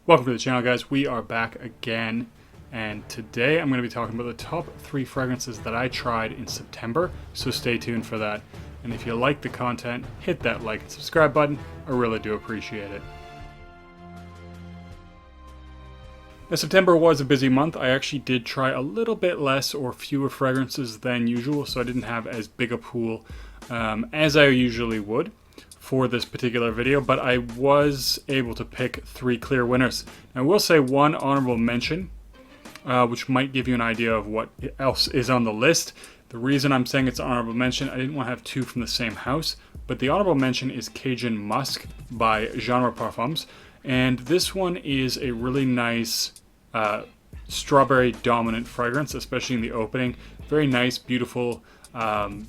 Welcome to the channel, guys. We are back again, and today I'm going to be talking about the top 3 fragrances that I tried in September, so stay tuned for that. And if you like the content, hit that like and subscribe button. I really do appreciate it. Now, September was a busy month. I actually did try a little bit less or fewer fragrances than usual, so I didn't have as big a pool as I usually would for this particular video, but I was able to pick 3 clear winners. Now, I will say one honorable mention, which might give you an idea of what else is on the list. The reason I'm saying it's an honorable mention, I didn't want to have 2 from the same house, but the honorable mention is Cajun Musk by Genre Parfums, and this one is a really nice strawberry dominant fragrance, especially in the opening. Very nice, beautiful,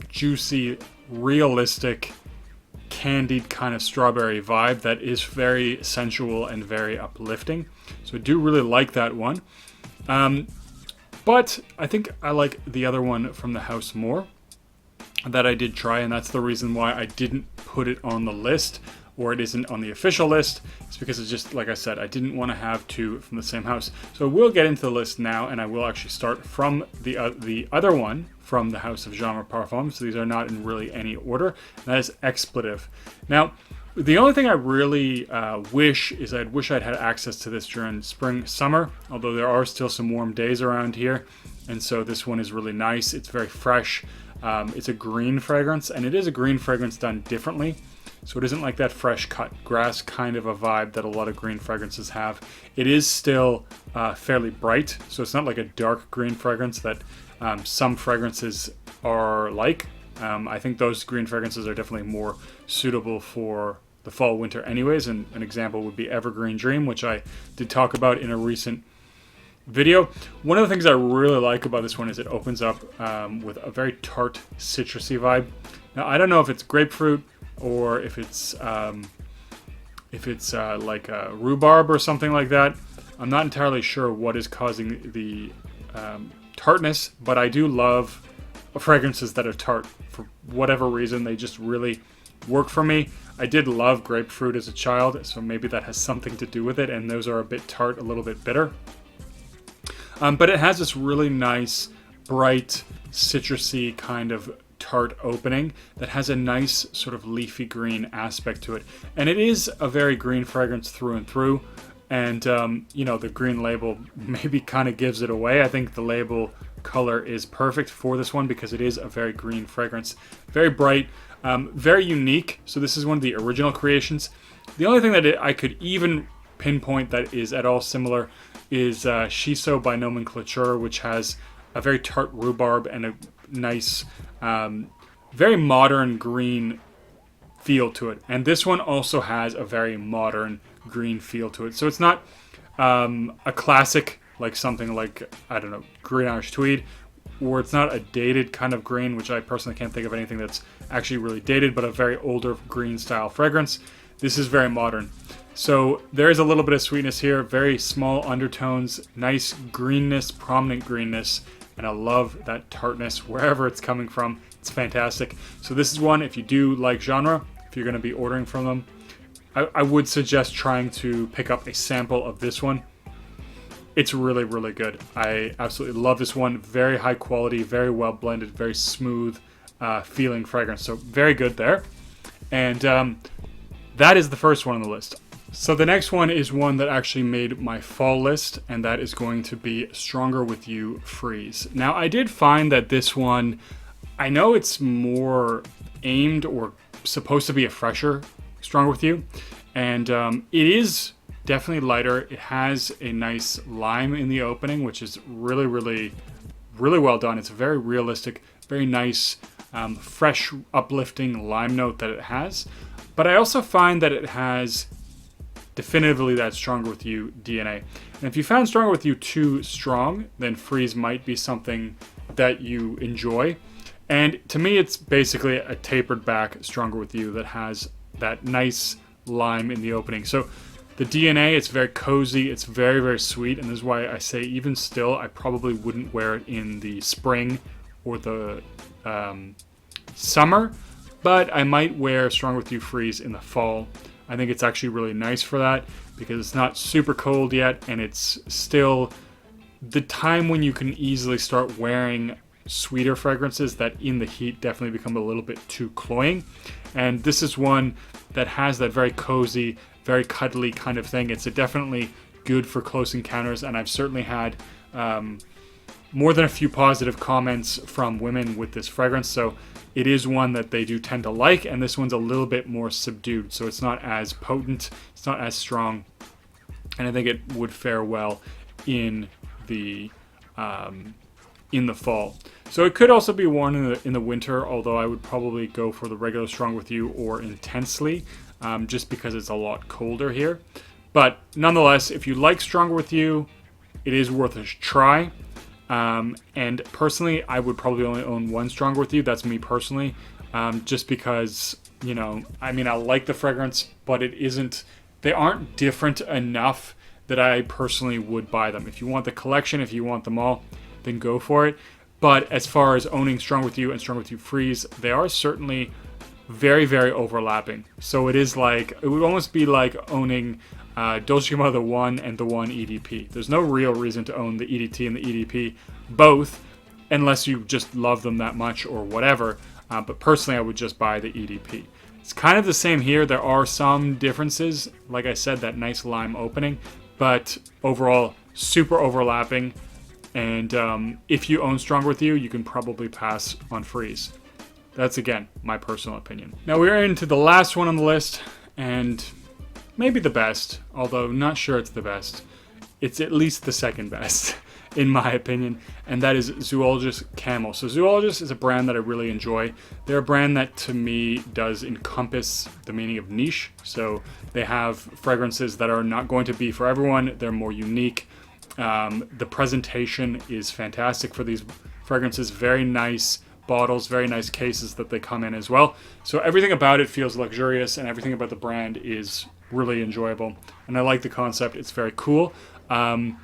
juicy, realistic, candied kind of strawberry vibe that is very sensual and very uplifting. So I do really like that one. But I think I like the other one from the house more that I did try, and that's the reason why I didn't put it on the list, or it isn't on the official list. It's because it's just, like I said, I didn't want to have 2 from the same house. So we'll get into the list now, and I will actually start from the other one from the house of Genre Parfums. So these are not in really any order. And that is Expletive. Now, the only thing I really wish is I'd had access to this during spring, summer, although there are still some warm days around here. And so this one is really nice. It's very fresh. It's a green fragrance, and it is a green fragrance done differently. So it isn't like that fresh cut grass kind of a vibe that a lot of green fragrances have. It is still fairly bright, so it's not like a dark green fragrance that some fragrances are like. I think those green fragrances are definitely more suitable for the fall winter anyways, and an example would be Evergreen Dream, which I did talk about in a recent video. One of the things I really like about this one is it opens up with a very tart citrusy vibe. Now, I don't know if it's grapefruit or if it's like a rhubarb or something like that. I'm not entirely sure what is causing the tartness, but I do love fragrances that are tart. For whatever reason, they just really work for me. I did love grapefruit as a child, so maybe that has something to do with it, and those are a bit tart, a little bit bitter. But it has this really nice, bright, citrusy kind of tart opening that has a nice sort of leafy green aspect to it. And it is a very green fragrance through and through. And, you know, the green label maybe kind of gives it away. I think the label color is perfect for this one because it is a very green fragrance. Very bright, very unique. So this is one of the original creations. The only thing that I could even pinpoint that is at all similar is Shiso by Nomenclature, which has a very tart rhubarb and a nice, very modern green feel to it. And this one also has a very modern green feel to it. So it's not a classic, like something like, I don't know, Green Irish Tweed, or it's not a dated kind of green, which I personally can't think of anything that's actually really dated, but a very older green style fragrance. This is very modern. So there is a little bit of sweetness here, very small undertones, nice greenness, prominent greenness, and I love that tartness wherever it's coming from. It's fantastic. So this is one, if you do like Genre, if you're going to be ordering from them, I would suggest trying to pick up a sample of this one. It's really, really good. I absolutely love this one. Very high quality, very well blended, very smooth feeling fragrance. So very good there. And that is the first one on the list. So the next one is one that actually made my fall list, and that is going to be Stronger With You Freeze. Now, I did find that this one, I know it's more aimed or supposed to be a fresher Stronger With You, and it is definitely lighter. It has a nice lime in the opening, which is really, really, really well done. It's a very realistic, very nice, fresh, uplifting lime note that it has. But I also find that it has definitively that Stronger With You DNA. And if you found Stronger With You too strong, then Freeze might be something that you enjoy. And to me, it's basically a tapered back Stronger With You that has that nice lime in the opening. So the DNA, it's very cozy, it's very, very sweet, and this is why I say even still, I probably wouldn't wear it in the spring or the summer, but I might wear Stronger With You Freeze in the fall. I think it's actually really nice for that. because it's not super cold yet, and it's still the time when you can easily start wearing sweeter fragrances that in the heat definitely become a little bit too cloying. And this is one that has that very cozy, very cuddly kind of thing. It's definitely good for close encounters, and I've certainly had more than a few positive comments from women with this fragrance, so it is one that they do tend to like. And this one's a little bit more subdued, so it's not as potent, it's not as strong, and I think it would fare well in the fall. So it could also be worn in the winter, although I would probably go for the regular Strong With You or Intensely, just because it's a lot colder here. But nonetheless, if you like Stronger With You, it is worth a try. And personally, I would probably only own one Stronger With You. That's me personally, just because, you know, I mean, I like the fragrance, but they aren't different enough that I personally would buy them. If you want the collection, if you want them all, then go for it. But as far as owning Strong With You and Strong With You Freeze, they are certainly very, very overlapping. So it would almost be like owning Dolce & Gabbana the 1 and the 1 EDP. There's no real reason to own the EDT and the EDP both, unless you just love them that much or whatever. But personally, I would just buy the EDP. It's kind of the same here. There are some differences. Like I said, that nice lime opening. But overall, super overlapping. And if you own Stronger With You, you can probably pass on Freeze. That's, again, my personal opinion. Now we're into the last one on the list, and maybe the best, although not sure it's the best. It's at least the second best, in my opinion, and that is Zoologist Camel. So Zoologist is a brand that I really enjoy. They're a brand that, to me, does encompass the meaning of niche. So they have fragrances that are not going to be for everyone. They're more unique. The presentation is fantastic for these fragrances. Very nice bottles, very nice cases that they come in as well. So everything about it feels luxurious, and everything about the brand is really enjoyable. And I like the concept. It's very cool. And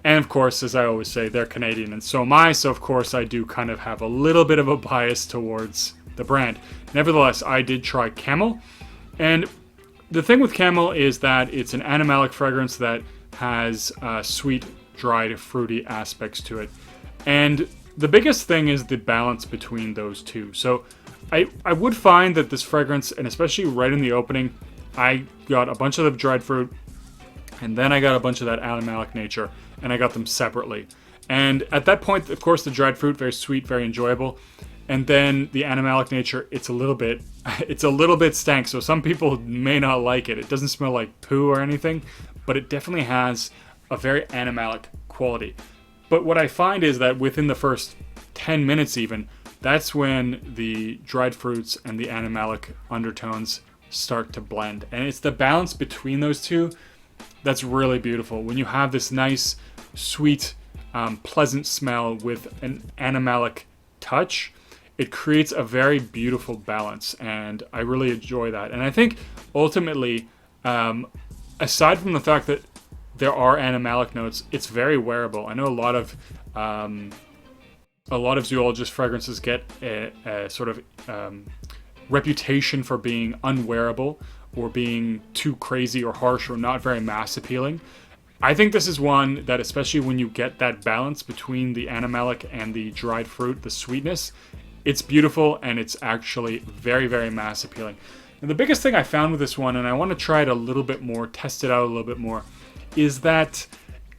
of course, as I always say, they're Canadian, and so am I. So of course, I do kind of have a little bit of a bias towards the brand. Nevertheless, I did try Camel. And the thing with Camel is that it's an animalic fragrance that has sweet, dried, fruity aspects to it. And the biggest thing is the balance between those two. So I would find that this fragrance, and especially right in the opening, I got a bunch of the dried fruit, and then I got a bunch of that animalic nature, and I got them separately. And at that point, of course, the dried fruit, very sweet, very enjoyable. And then the animalic nature, it's a little bit stank. So some people may not like it. It doesn't smell like poo or anything, but it definitely has a very animalic quality. But what I find is that within the first 10 minutes even, that's when the dried fruits and the animalic undertones start to blend. And it's the balance between those two that's really beautiful. When you have this nice, sweet, pleasant smell with an animalic touch, it creates a very beautiful balance, and I really enjoy that. And I think ultimately, aside from the fact that there are animalic notes, it's very wearable. I know a lot of Zoologist fragrances get a sort of reputation for being unwearable or being too crazy or harsh or not very mass appealing. I think this is one that, especially when you get that balance between the animalic and the dried fruit, the sweetness, it's beautiful, and it's actually very, very mass appealing. And the biggest thing I found with this one, and I want to try it a little bit more, test it out a little bit more, is that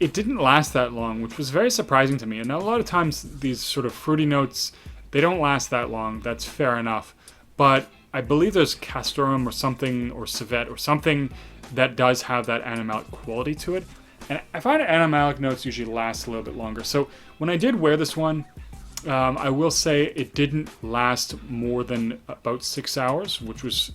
it didn't last that long, which was very surprising to me. And a lot of times these sort of fruity notes, they don't last that long. That's fair enough. But I believe there's castoreum or something, or civet or something that does have that animalic quality to it. And I find animalic notes usually last a little bit longer. So when I did wear this one, I will say it didn't last more than about 6 hours, which was,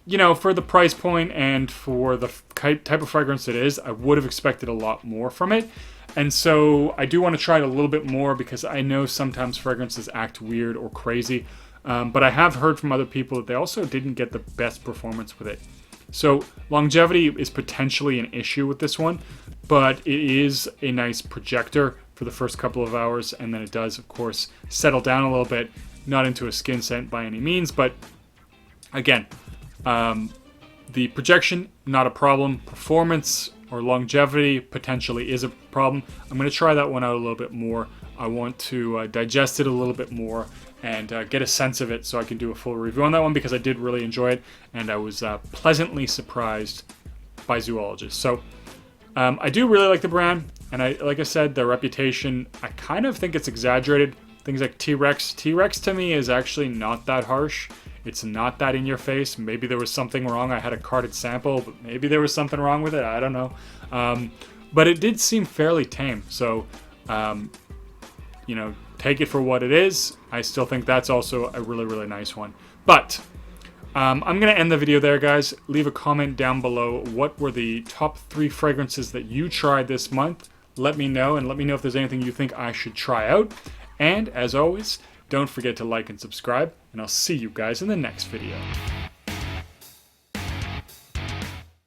you know, for the price point and for the type of fragrance it is, I would have expected a lot more from it. And so I do want to try it a little bit more, because I know sometimes fragrances act weird or crazy. But I have heard from other people that they also didn't get the best performance with it. So longevity is potentially an issue with this one, but it is a nice projector for the first couple of hours, and then it does, of course, settle down a little bit, not into a skin scent by any means, but again, The projection, not a problem. Performance or longevity potentially is a problem. I'm going to try that one out a little bit more. I want to digest it a little bit more and get a sense of it so I can do a full review on that one, because I did really enjoy it and I was pleasantly surprised by Zoologist. So I do really like the brand, and like I said, their reputation, I kind of think it's exaggerated. Things like T-Rex. T-Rex to me is actually not that harsh. It's not that in your face. Maybe there was something wrong. I had a carded sample, but maybe there was something wrong with it. I don't know. But it did seem fairly tame. So, you know, take it for what it is. I still think that's also a really, really nice one. But I'm going to end the video there, guys. Leave a comment down below. What were the top 3 fragrances that you tried this month? Let me know, and let me know if there's anything you think I should try out. And as always, don't forget to like and subscribe, and I'll see you guys in the next video.